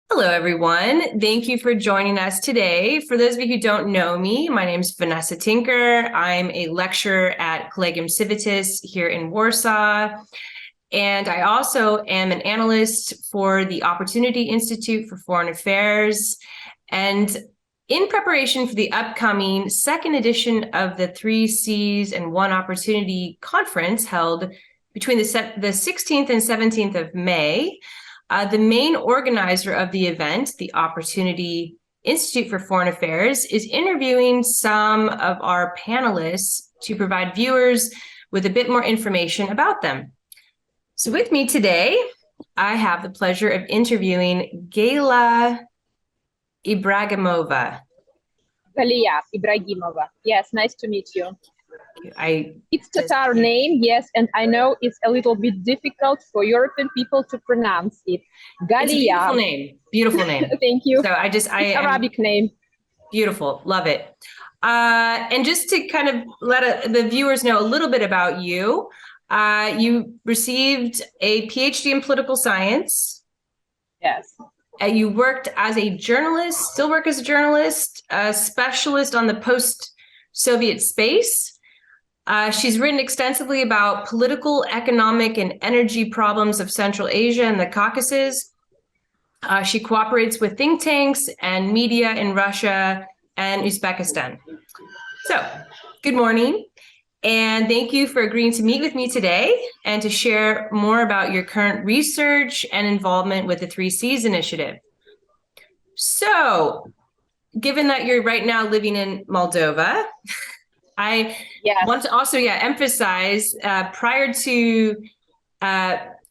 Hello, everyone. Thank you for joining us today. For those of you who don't know me, my name is Vanessa Tinker. I'm a lecturer at Collegium Civitas here in Warsaw. And I also am an analyst for the Opportunity Institute for Foreign Affairs. And in preparation for the upcoming second edition of the 3Cs and One Opportunity conference held between the 16th and 17th of May, the main organizer of the event, the Opportunity Institute for Foreign Affairs, is interviewing some of our panelists to provide viewers with a bit more information about them. So with me today, I have the pleasure of interviewing Galiya Ibragimova. Galiya Ibragimova. Yes, nice to meet you. It's Tatar name, yes, and I know it's a little bit difficult for European people to pronounce it. Galiya. It's a beautiful name. Beautiful name. Thank you. So it's Arabic name. Beautiful. Love it. And just to kind of let the viewers know a little bit about you, you received a PhD in political science. Yes. You worked as a journalist, still work as a journalist, a specialist on the post-Soviet space. She's written extensively about political, economic, and energy problems of Central Asia and the Caucasus. She cooperates with think tanks and media in Russia and Uzbekistan. So, good morning, and thank you for agreeing to meet with me today and to share more about your current research and involvement with the 3Cs initiative. So, given that you're right now living in Moldova, I want to also emphasize prior to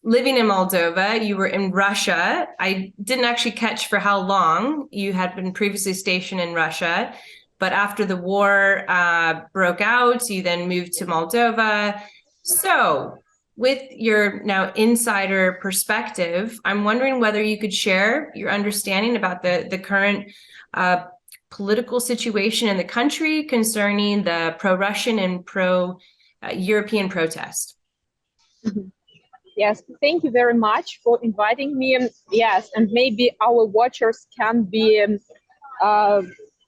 living in Moldova, you were in Russia. I didn't actually catch for how long you had been previously stationed in Russia, but after the war broke out, you then moved to Moldova. So with your now insider perspective, I'm wondering whether you could share your understanding about the current political situation in the country concerning the pro-Russian and pro-European protest. Mm-hmm. Yes, thank you very much for inviting me. Yes, and maybe our watchers can be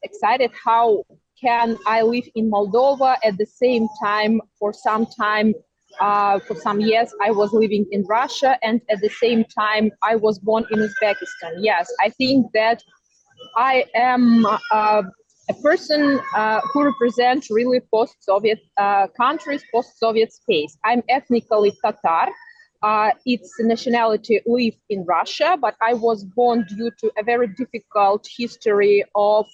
excited how can I live in Moldova at the same time for some years I was living in Russia, and at the same time I was born in Uzbekistan. Yes, I think that I am a person who represents really post-Soviet countries, post-Soviet space. I'm ethnically Tatar. Its nationality live in Russia, but I was born due to a very difficult history of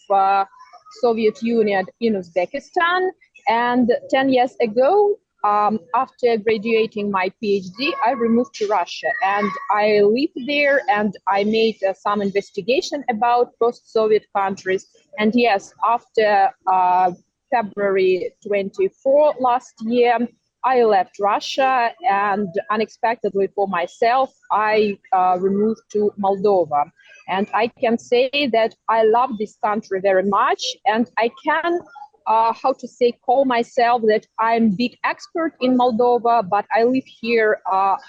Soviet Union in Uzbekistan. And 10 years ago, after graduating my PhD, I moved to Russia and I lived there and I made some investigation about post-Soviet countries. And yes, after February 24 last year, I left Russia and unexpectedly for myself, I moved to Moldova. And I can say that I love this country very much, and I can call myself that I'm big expert in Moldova, but I live here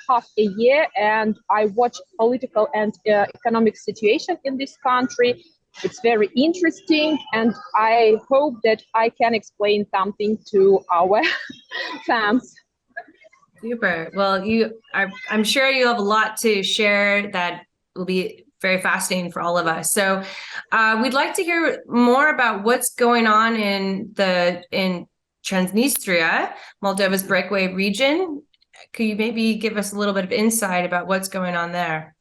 half a year and I watch political and economic situation in this country. It's very interesting, and I hope that I can explain something to our fans. Super. Well, I'm sure you have a lot to share that will be very fascinating for all of us. So we'd like to hear more about what's going on in Transnistria, Moldova's breakaway region. Could you maybe give us a little bit of insight about what's going on there?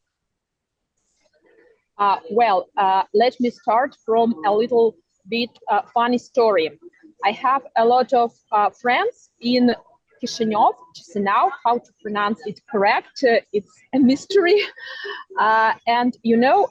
Let me start from a little bit funny story. I have a lot of friends in Chisinau, how to pronounce it correct, it's a mystery. And you know,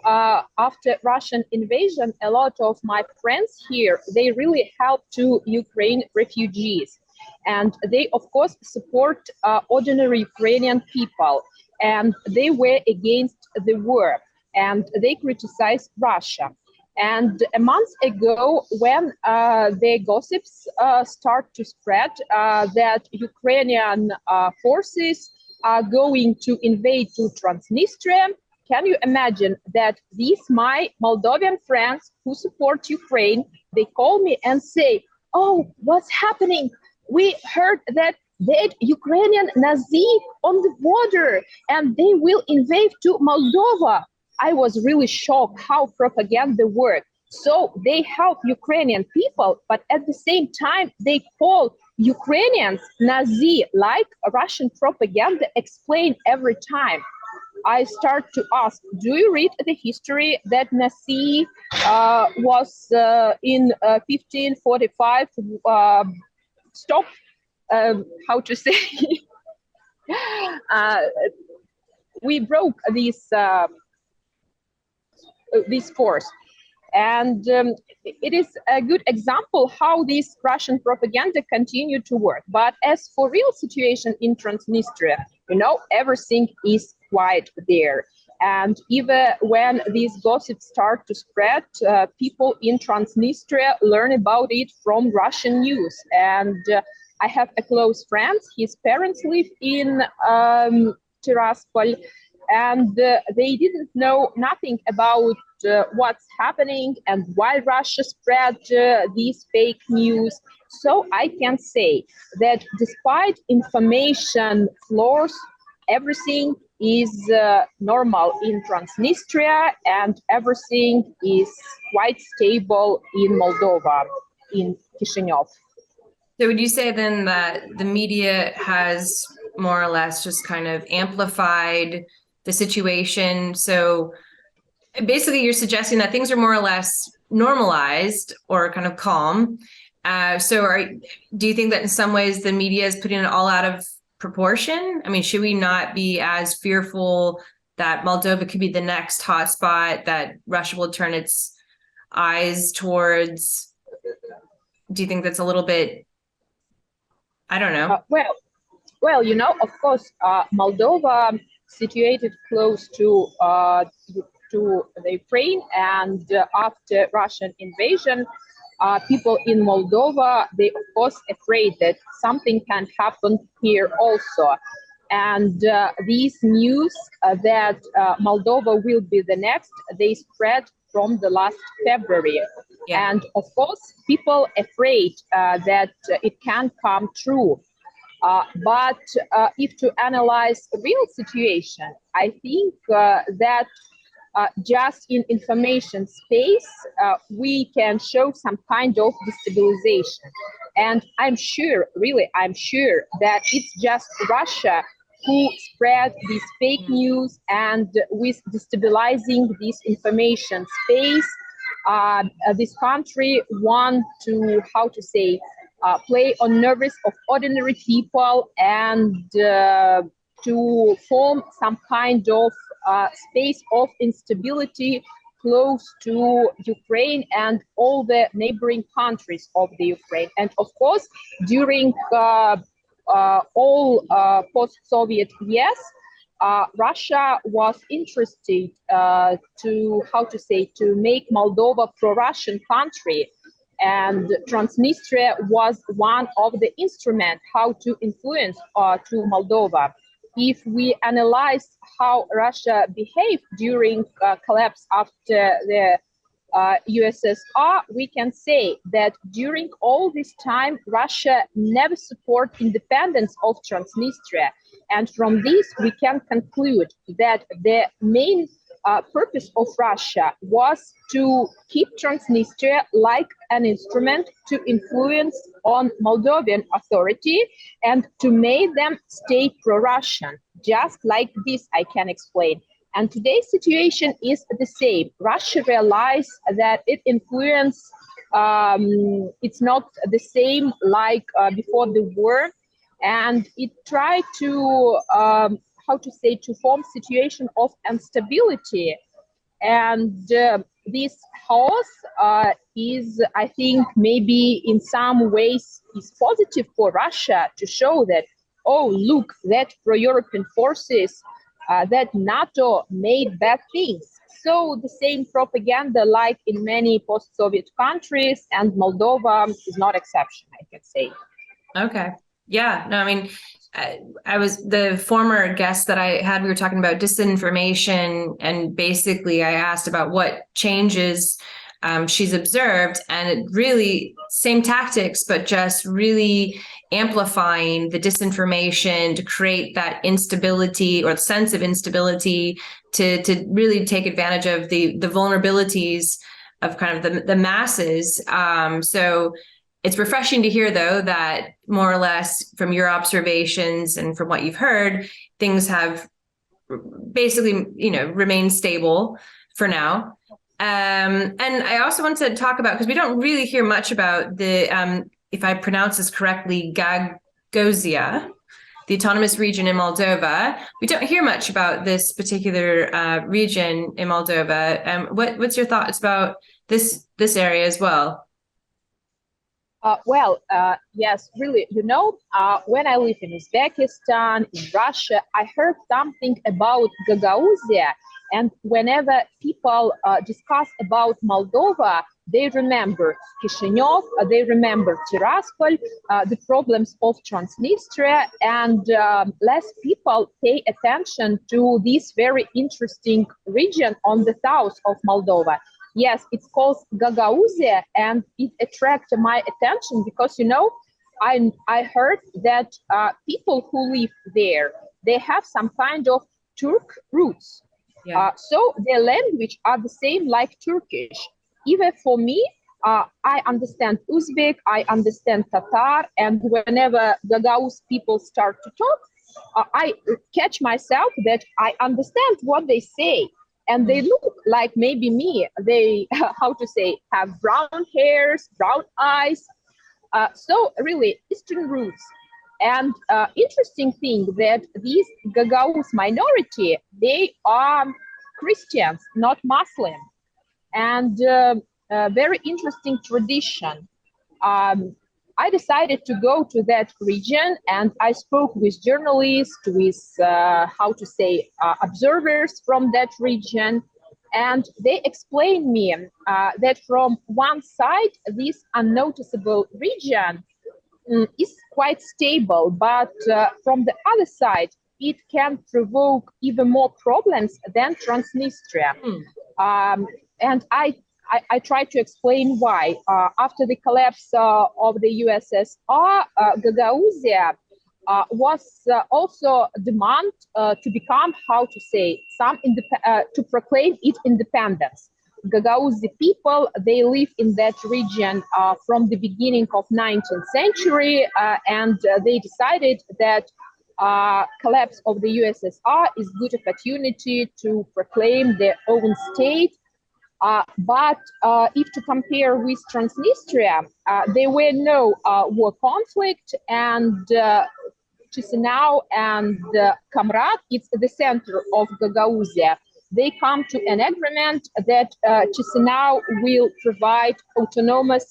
after Russian invasion, a lot of my friends here, they really help to Ukraine refugees. And they, of course, support ordinary Ukrainian people. And they were against the war. And they criticized Russia. And a month ago, when the gossips start to spread that Ukrainian forces are going to invade to Transnistria, can you imagine that these my Moldovan friends who support Ukraine, they call me and say, oh, what's happening? We heard that Ukrainian Nazi on the border and they will invade to Moldova. I was really shocked how propaganda works. So they help Ukrainian people, but at the same time, they call Ukrainians Nazi, like Russian propaganda explain every time. I start to ask, do you read the history that Nazi was in 1545 stop, how to say, we broke this force. And it is a good example how this Russian propaganda continued to work. But as for real situation in Transnistria, everything is quiet there. And even when these gossips start to spread, people in Transnistria learn about it from Russian news. And I have a close friend, his parents live in Tiraspol, and they didn't know nothing about what's happening and why Russia spread these fake news. So I can say that despite information floors, everything is normal in Transnistria and everything is quite stable in Moldova, in Chisinau. So would you say then that the media has more or less just kind of amplified the situation? So basically you're suggesting that things are more or less normalized or kind of calm. Do you think that in some ways the media is putting it all out of proportion? I mean, should we not be as fearful that Moldova could be the next hotspot, that Russia will turn its eyes towards? Do you think that's a little bit, I don't know. Well, of course, Moldova situated close to the Ukraine, and after Russian invasion, people in Moldova, they of course afraid that something can happen here also. And these news that Moldova will be the next, they spread from the last February. Yeah. And of course, people afraid that it can come true. But if to analyze the real situation, I think that just in information space, we can show some kind of destabilization. And I'm sure that it's just Russia who spread this fake news, and with destabilizing this information space, this country want to, play on nerves of ordinary people and to form some kind of space of instability close to Ukraine and all the neighboring countries of the Ukraine. And of course, during all post-Soviet years, Russia was interested to make Moldova pro-Russian country. And Transnistria was one of the instruments how to influence to Moldova. If we analyze how Russia behaved during collapse after the USSR, we can say that during all this time, Russia never supported independence of Transnistria. And from this, we can conclude that the main purpose of Russia was to keep Transnistria like an instrument to influence on Moldovan authority and to make them stay pro-Russian. Just like this, I can explain. And today's situation is the same. Russia realized that its influence, it's not the same like before the war, and it tried to to form situation of instability. And this chaos is, I think, maybe in some ways is positive for Russia to show that, oh, look, that pro-European forces, that NATO made bad things. So the same propaganda like in many post-Soviet countries, and Moldova is not exception, I can say. Okay. Yeah, no, I mean, I was the former guest that I had, we were talking about disinformation, and basically I asked about what changes she's observed, and it really same tactics, but just really amplifying the disinformation to create that instability or sense of instability to really take advantage of the vulnerabilities of kind of the masses. So it's refreshing to hear, though, that more or less from your observations and from what you've heard, things have basically, remained stable for now. And I also want to talk about, because we don't really hear much about if I pronounce this correctly, Gaguazia, the autonomous region in Moldova. We don't hear much about this particular region in Moldova. What's your thoughts about this area as well? Yes, really. When I live in Uzbekistan, in Russia, I heard something about Gagauzia. And whenever people discuss about Moldova, they remember Chisinau, they remember Tiraspol, the problems of Transnistria, and less people pay attention to this very interesting region on the south of Moldova. Yes, it's called Gaguazia, and it attracted my attention because, I heard that people who live there, they have some kind of Turk roots. Yeah. So their language are the same like Turkish. Even for me, I understand Uzbek, I understand Tatar, and whenever Gagauz people start to talk, I catch myself that I understand what they say. And they look like maybe me. They, have brown hairs, brown eyes. So really, Eastern roots. And interesting thing that these Gagauz minority, they are Christians, not Muslim. And very interesting tradition. I decided to go to that region, and I spoke with journalists, with observers from that region, and they explained me that from one side, this unnoticeable region is quite stable, but from the other side, it can provoke even more problems than Transnistria. And I try to explain why. After the collapse of the USSR, Gagauzia was also demand to become, to proclaim its independence. Gagauzi people, they live in that region from the beginning of 19th century, and they decided that collapse of the USSR is good opportunity to proclaim their own state. But if to compare with Transnistria, there were no war conflict, and Chisinau and Kamrat, it's the center of Gagauzia. They come to an agreement that Chisinau will provide autonomous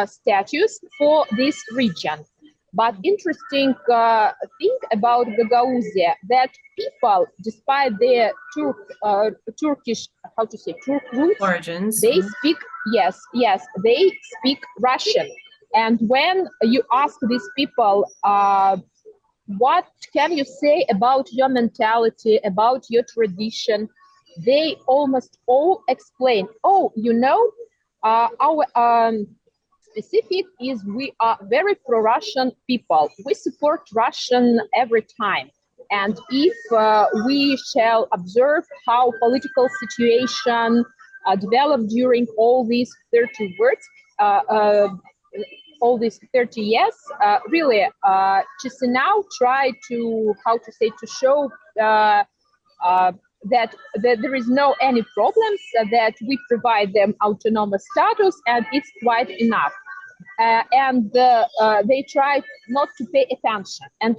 status for this region. But interesting thing about Gaguazia, that people, despite their Turkish, Turk roots, Origins. they speak, they speak Russian. And when you ask these people, what can you say about your mentality, about your tradition, they almost all explain, our specific is we are very pro-Russian people. We support Russian every time. And if we shall observe how political situation developed during all these 30 years, really, Chisinau tried to, to show that there is no any problems, that we provide them autonomous status, and it's quite enough. And they tried not to pay attention. And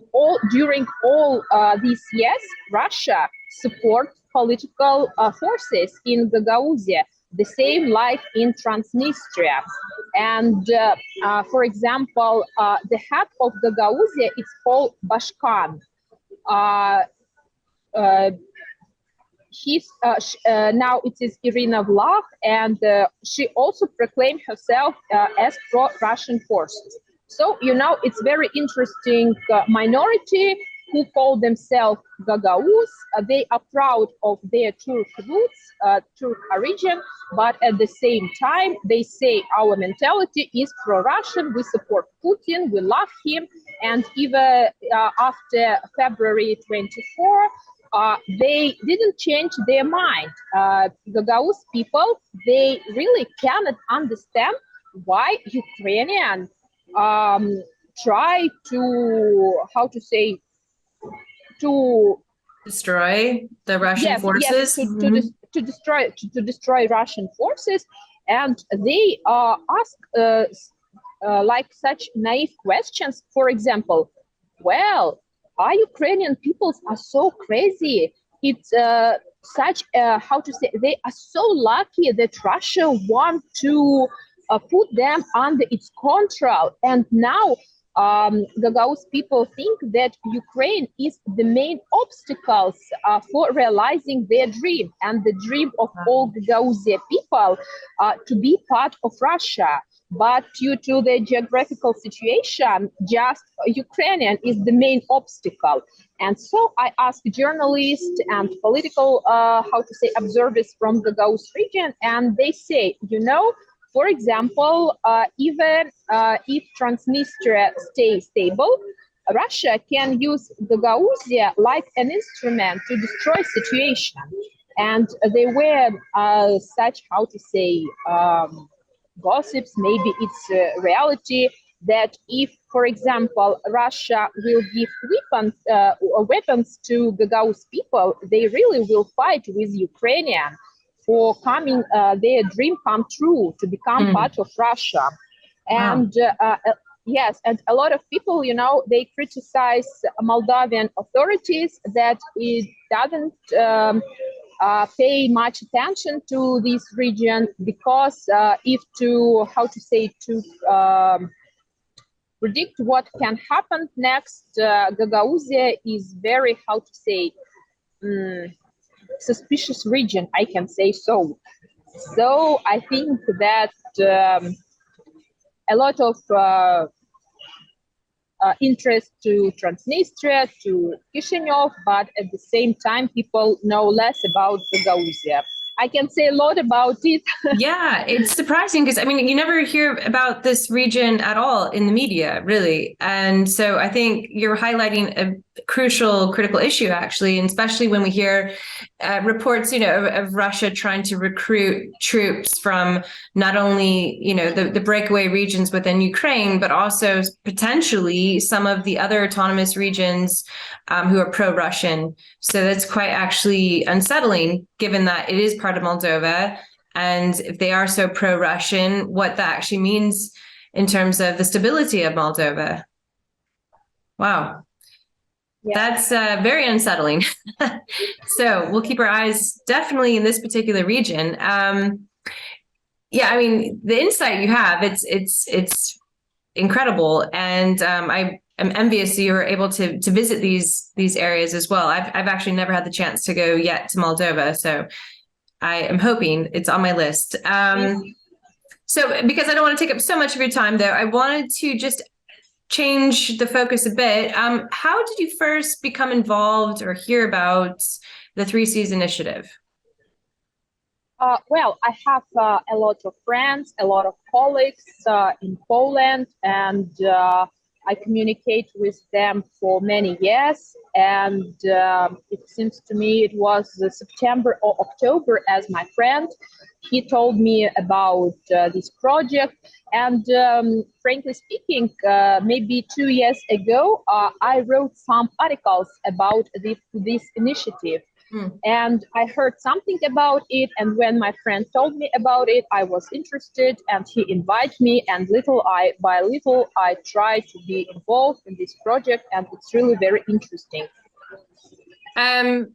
during all these years, Russia support political forces in Gagauzia, the same like in Transnistria. And for example, the head of Gagauzia is called Bashkan. Now it is Irina Vlach, and she also proclaimed herself as pro-Russian forces. So, it's very interesting minority who call themselves Gagauz. They are proud of their Turk roots, Turk origin, but at the same time, they say our mentality is pro-Russian. We support Putin. We love him. And even after February 24, they didn't change their mind. Gagauz people, they really cannot understand why Ukrainian try to, how to say, to Destroy the Russian yes, forces. to destroy Russian forces, and they ask like such naive questions. For example, well, our Ukrainian peoples are so crazy. It's such how to say, they are so lucky that Russia want to put them under its control, and now Gagauz people think that Ukraine is the main obstacles for realizing their dream and the dream of all Gagauzia people to be part of Russia. But due to the geographical situation, just Ukrainian is the main obstacle. And so I asked journalists and political, how to say, observers from the Gagauz region, and they say, for example, even if Transnistria stays stable, Russia can use Gaguazia like an instrument to destroy situation. And there were such, how to say, gossips, maybe it's reality, that if, for example, Russia will give weapons to Gagauz people, they really will fight with Ukrainian for coming their dream come true to become part of Russia. And yes, and a lot of people, they criticize Moldovan authorities that it doesn't pay much attention to this region, because if to, how to say, to predict what can happen next, Gagauzia is very, how to say, suspicious region, I can say so. So I think that a lot of interest to Transnistria, to Chisinau, but at the same time, people know less about Gaguazia. I can say a lot about it. Yeah, it's surprising because, I mean, you never hear about this region at all in the media, really. And so I think you're highlighting a critical issue, actually, and especially when we hear reports, of Russia trying to recruit troops from not only, the breakaway regions within Ukraine, but also potentially some of the other autonomous regions who are pro-Russian. So that's quite actually unsettling, given that it is part of Moldova. And if they are so pro-Russian, what that actually means in terms of the stability of Moldova. Wow. Yeah. That's very unsettling. So we'll keep our eyes definitely in this particular region. Yeah, I mean, the insight you have, it's incredible. And I'm envious you were able to visit these areas as well. I've actually never had the chance to go yet to Moldova. So I am hoping it's on my list. So because I don't want to take up so much of your time, though, I wanted to just change the focus a bit. How did you first become involved or hear about the Three Seas Initiative? Well, I have a lot of friends, a lot of colleagues in Poland, and I communicate with them for many years. And it seems to me it was September or October, as my friend, he told me about this project. And frankly speaking, maybe 2 years ago, I wrote some articles about this initiative. And I heard something about it, and when my friend told me about it, I was interested, and he invited me, and little by little I tried to be involved in this project, and it's really very interesting.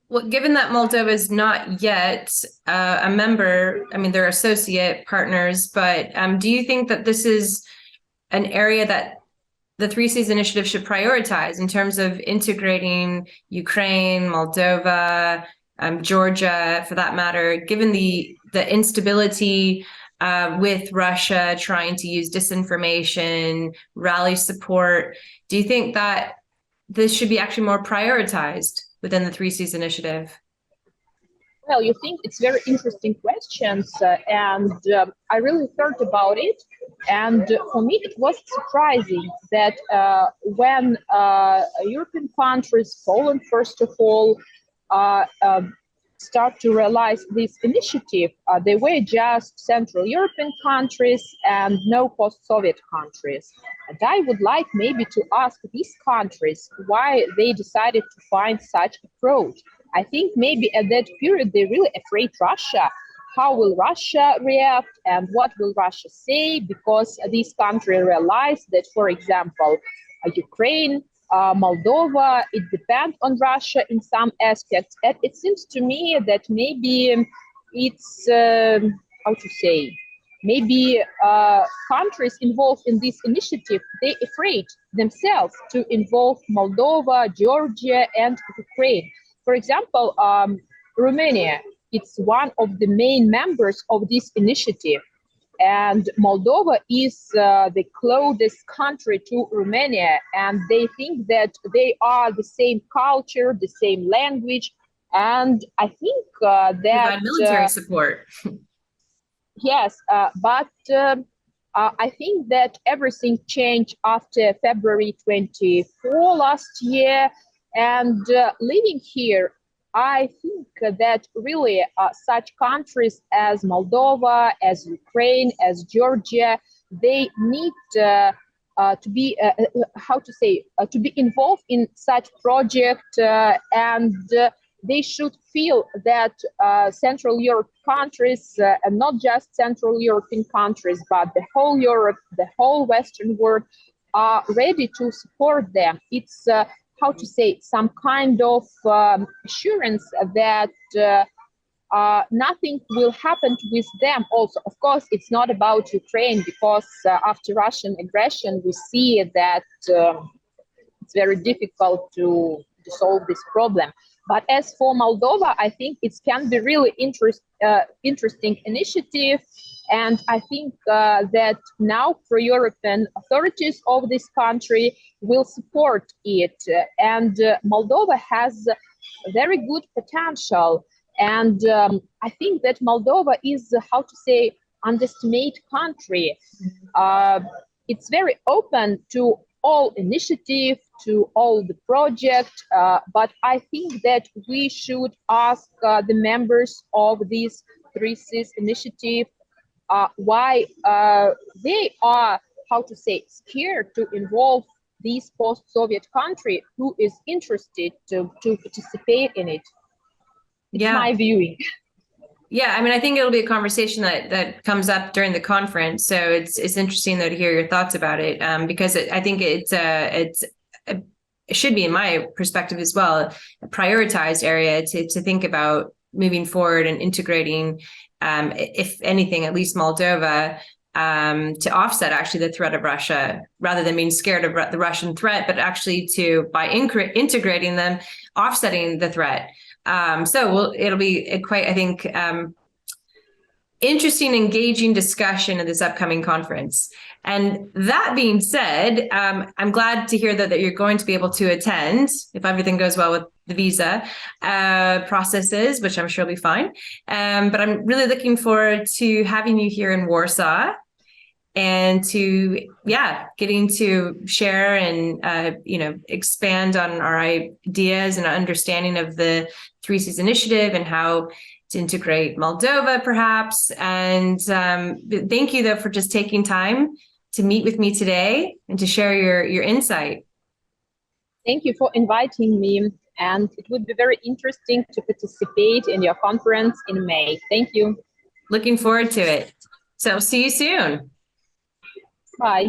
Well, given that Moldova is not yet a member, I mean, they're associate partners, but do you think that this is an area that the Three Seas Initiative should prioritize in terms of integrating Ukraine, Moldova, Georgia, for that matter, given the instability with Russia trying to use disinformation, rally support. Do you think that this should be actually more prioritized within the Three Seas initiative? Well, you think it's very interesting questions, and I really thought about it. And for me, it was surprising that when European countries, Poland first of all, uh, uh, start to realize this initiative, they were just Central European countries and no post-Soviet countries. And I would like maybe to ask these countries why they decided to find such approach. I think maybe at that period they're really afraid Russia. How will Russia react and what will Russia say? Because these countries realize that, for example, Ukraine, Moldova, it depends on Russia in some aspects. And it seems to me that maybe it's, how to say, maybe countries involved in this initiative, they afraid themselves to involve Moldova, Georgia, and Ukraine. For example, Romania, it's one of the main members of this initiative. And Moldova is the closest country to Romania, and they think that they are the same culture, the same language, and I think that provide military support. Yes, but I think that everything changed after February 24 last year, and living here, I think that really such countries as Moldova, as Ukraine, as Georgia, they need to be, how to say, to be involved in such project, and they should feel that Central Europe countries, and not just Central European countries, but the whole Europe, the whole Western world, are ready to support them. It's how to say, some kind of assurance that nothing will happen with them also. Of course, it's not about Ukraine, because after Russian aggression, we see that it's very difficult to solve this problem. But as for Moldova, I think it can be really interesting initiative. And I think that now pro-European authorities of this country will support it. And Moldova has very good potential. And I think that Moldova is, how to say, underestimated country. It's very open to all initiative, to all the project, but I think that we should ask the members of this Three Seas initiative why they are, how to say, scared to involve this post-Soviet country who is interested to participate in it. It's my viewing. Yeah, I mean, I think it'll be a conversation that comes up during the conference. So it's interesting though to hear your thoughts about it, because I think it should be, in my perspective as well, a prioritized area to think about moving forward and integrating, if anything, at least Moldova, to offset actually the threat of Russia, rather than being scared of the Russian threat, but actually by integrating them, offsetting the threat. So it'll be quite, I think, interesting, engaging discussion at this upcoming conference. And that being said, I'm glad to hear that you're going to be able to attend if everything goes well with the visa processes, which I'm sure will be fine. But I'm really looking forward to having you here in Warsaw, and to, getting to share and, expand on our ideas and understanding of the Three Seas Initiative and how to integrate Moldova, perhaps. And thank you, though, for just taking time to meet with me today and to share your insight. Thank you for inviting me. And it would be very interesting to participate in your conference in May. Thank you. Looking forward to it. So see you soon. Bye.